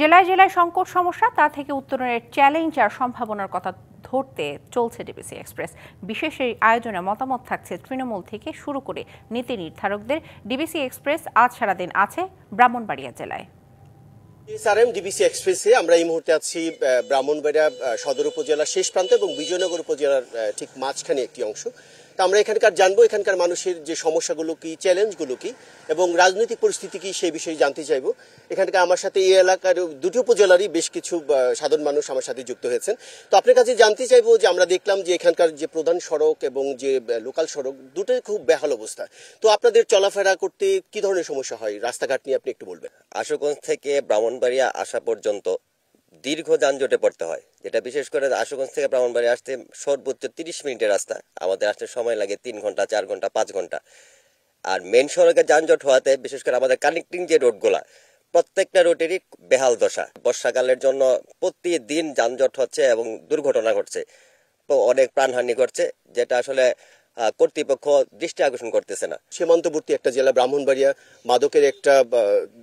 জেলায় জেলায় সংকট সমস্যা তা থেকে উত্তরণের চ্যালেঞ্জ আর সম্ভাবনার কথা ধরতে চলছে ডিবিসি এক্সপ্রেস। বিশেষ এই আয়োজনে মতামত থাকছে তৃণমূল থেকে শুরু করে নীতি নির্ধারকদের। ডিবিসি এক্সপ্রেস আজ সারাদিন আছে ব্রাহ্মণবাড়িয়া জেলায়। এসআরএম ডিবিসি এক্সপ্রেসে আমরা এই মুহূর্তে আছি ব্রাহ্মণবাড়িয়া সদর উপজেলার শেষ প্রান্ত এবং বিজয়নগর উপজেলার ঠিক মাঝখানে একটি অংশ। তো আমরা এখানকার জানবো এখানকার মানুষের যে সমস্যাগুলো কি, চ্যালেঞ্জগুলো কি এবং রাজনৈতিক পরিস্থিতি কি সেই বিষয়ে জানতে চাইবো। এখানকার আমার সাথে এই এলাকার দুটি উপজেলারই বেশ কিছু সাধারণ মানুষ আমার সাথে যুক্ত হয়েছেন। তো আপনার কাছে জানতে চাইবো যে আমরা দেখলাম যে এখানকার যে প্রধান সড়ক এবং যে লোকাল সড়ক দুটোই খুব বেহাল অবস্থা। তো আপনাদের চলাফেরা করতে কি ধরনের সমস্যা হয়, রাস্তাঘাট নিয়ে আপনি একটু বলবেন। আশুগঞ্জ থেকে ব্রাহ্মণবাড়িয়া আসা পর্যন্ত দীর্ঘ যানজটে পড়তে হয়, যেটা বিশেষ করে আশুগঞ্জ থেকে ব্রাহ্মণবাড়িয়া আসতে সর্বোচ্চ 30 মিনিটের রাস্তা, আমাদের আসতে সময় লাগে 3 ঘন্টা, 4 ঘন্টা, 5 ঘন্টা। আর মেন সড়কে যানজট হওয়াতে বিশেষ করে আমাদের কানেক্টিং যে রোডগুলা প্রত্যেকটা রোডেরই বেহাল দশা। বর্ষাকালের জন্য প্রতিদিন যানজট হচ্ছে এবং দুর্ঘটনা ঘটছে, তো অনেক প্রাণহানি ঘটছে, যেটা আসলে কর্তৃপক্ষ দৃষ্টি আকর্ষণ করতেছে না। সীমান্তবর্তী একটা জেলা ব্রাহ্মণবাড়িয়া, মাদকের একটা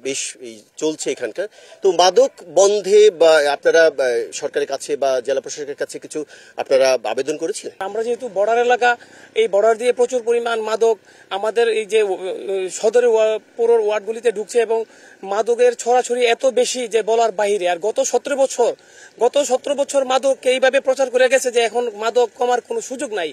বেশ চলছে এখানকার। তো মাদক বন্ধে বা আপনারা সরকারের কাছে বা জেলা প্রশাসকের কাছে কিছু আপনারা আবেদন করেছিলেন? আমরা যেহেতু বর্ডার এলাকা, এই বর্ডার দিয়ে প্রচুর পরিমাণ মাদক আমাদের এই যে সদরের পুরো ওয়ার্ডগুলিতে ঢুকছে এবং মাদকের ছড়াছড়ি এত বেশি যে বলার বাহিরে। আর গত 17 বছর মাদক এইভাবে প্রচার করে গেছে যে এখন মাদক কমার কোনো সুযোগ নাই।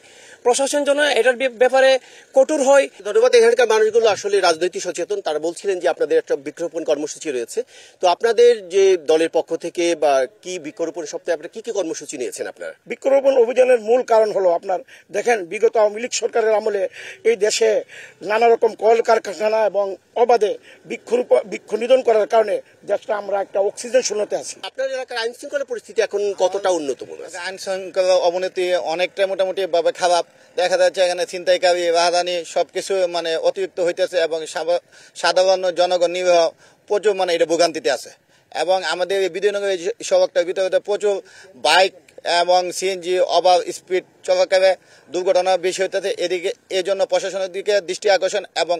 প্রশাসন যেন এটার ব্যাপারে কঠোর হয়। ধন্যবাদ। এখানকার মানুষগুলো আসলে রাজনৈতিক সচেতন। তারা বলছিলেন যে আপনাদের একটা বৃক্ষরোপণ কর্মসূচি রয়েছে। তো আপনাদের যে দলের পক্ষ থেকে বা কি বৃক্ষরোপণ সপ্তাহে আপনারা কি কি কর্মসূচি নিয়েছেন? আপনারা বৃক্ষরোপণ অভিযানের মূল কারণ হলো আপনার দেখেন বিগত আওয়ামী লীগ সরকারের আমলে এই দেশে নানা রকম কলকারখানা এবং অবাধে বৃক্ষ নিধন করার কারণে দেশটা আমরা একটা অক্সিজেন শূন্যতে আছি। আপনার এলাকার আইন শৃঙ্খলা পরিস্থিতি এখন কতটা উন্নত মনে হয়? আইন শৃঙ্খলা অবনতি অনেকটা মোটামুটি ভাবে খারাপ। দেখা যাচ্ছে এখানে ছিনতাইকারী, রাহাদানি সবকিছু মানে অতিরিক্ত হইতেছে এবং সাধারণ জনগণ নিরীহ প্রচুর মানে এটা ভোগান্তিতে আছে। এবং আমাদের এই বিজয়নগর সড়কটার ভিতরে প্রচুর বাইক এবং সিএনজি ওভার স্পিড চলাকালে দুর্ঘটনা বেশি হইতেছে। এদিকে এই জন্য প্রশাসনের দিকে দৃষ্টি আকর্ষণ এবং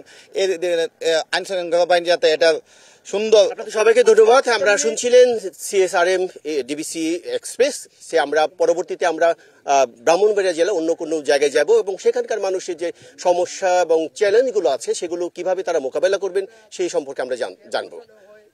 আইন শৃঙ্খলা বাহিনী যাতে এটা সুন্দর। সবাইকে ধন্যবাদ। আমরা শুনছিলেন সিএসআরএম ডিবিসি এক্সপ্রেস। আমরা পরবর্তীতে আমরা ব্রাহ্মণবাড়িয়া জেলা অন্য কোনো জায়গায় যাব এবং সেখানকার মানুষের যে সমস্যা এবং চ্যালেঞ্জগুলো আছে সেগুলো কিভাবে তারা মোকাবেলা করবেন সেই সম্পর্কে আমরা জানবো।